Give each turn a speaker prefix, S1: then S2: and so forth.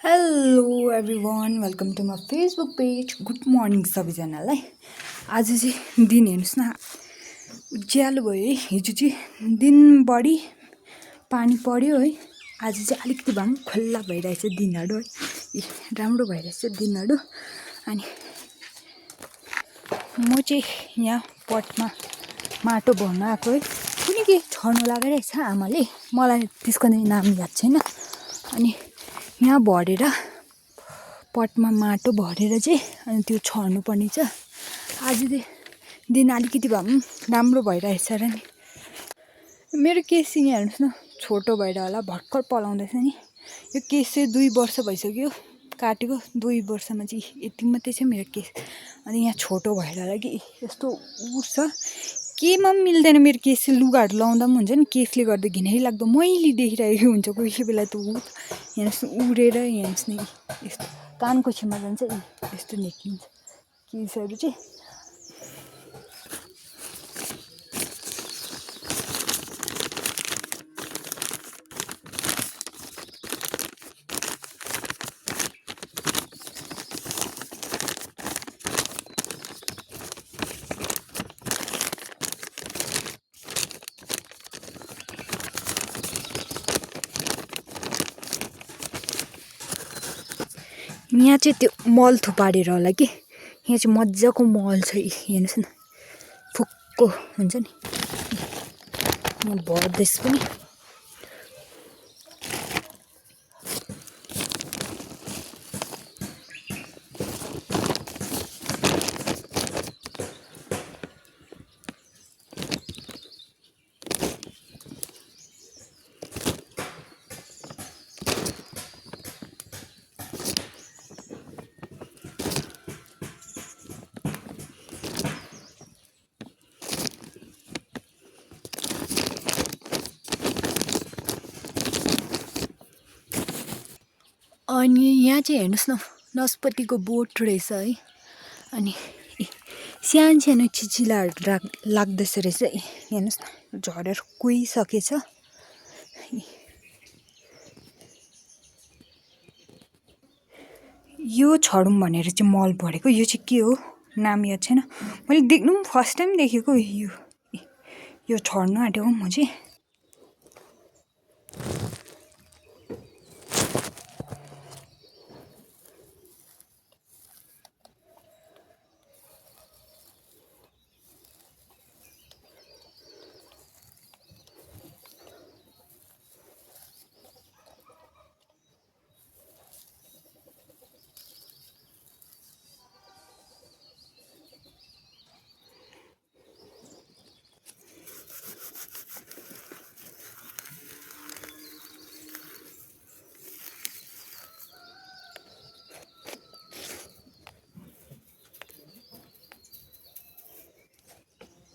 S1: Hello everyone welcome to my Facebook page. Good morning सबैजनालाई। आज चाहिँ दिन हेर्नुहोस् न, उज्यालो भयो है। हिजो चाहिँ दिनभरि पानी पर्यो है। आज चाहिँ अलिकति भए पनि खुल्ला भइरहेछ दिनहरू है, राम्रो भइरहेछ दिनहरू। अनि म चाहिँ यहाँ पटमा माटो भर्न आएको है। कुनै के छर्नु लगाइरहेछ आमाले, मलाई त्यसको नाम याद छैन। अनि यहाँ भरेर पटमा माटो भरेर चाहिँ अनि त्यो छर्नु पर्ने छ। आज चाहिँ दिन अलिकति भए पनि राम्रो भइरहेछ र नि। मेरो केस चाहिँ यहाँ हेर्नुहोस् न, छोटो भएर होला भर्खर पलाउँदैछ नि। यो केस चाहिँ 2 वर्ष भइसक्यो काटेको। 2 वर्षमा चाहिँ यति मात्रै छ मेरो केस। अनि यहाँ छोटो भएर होला कि यस्तो उठ्छ, केमा पनि मिल्दैन मेरो केस चाहिँ। लुगाहरू लाउँदा पनि हुन्छ नि, केसले गर्दा घिनै लाग्दो मैली देखिरहेको हुन्छ कोही कोही बेला त। हेर्नुहोस् उडेर हेर्नुहोस् न, यस्तो कानको छेउमा जान्छ यस्तो निक्लिन्छ केसहरू चाहिँ। यहाँ चाहिँ त्यो मल थुपारेर होला कि, यहाँ चाहिँ मजाको मल छ हेर्नुहोस् न, फुक्को हुन्छ नि। म भर्दैछु पनि। अनि यहाँ चाहिँ हेर्नुहोस् न, नस्पतिको बोट रहेछ है। अनि सानो सानो चिचिलाहरू लाग्दैछ रहेछ है। हेर्नुहोस् न, झरेर कुहिसकेछ। यो छडौँ भनेर चाहिँ मल भरेको। यो चाहिँ के हो नाम याद छैन, मैले देख्नु पनि फर्स्ट टाइम देखेको। यो छर्नु आँटेको म चाहिँ।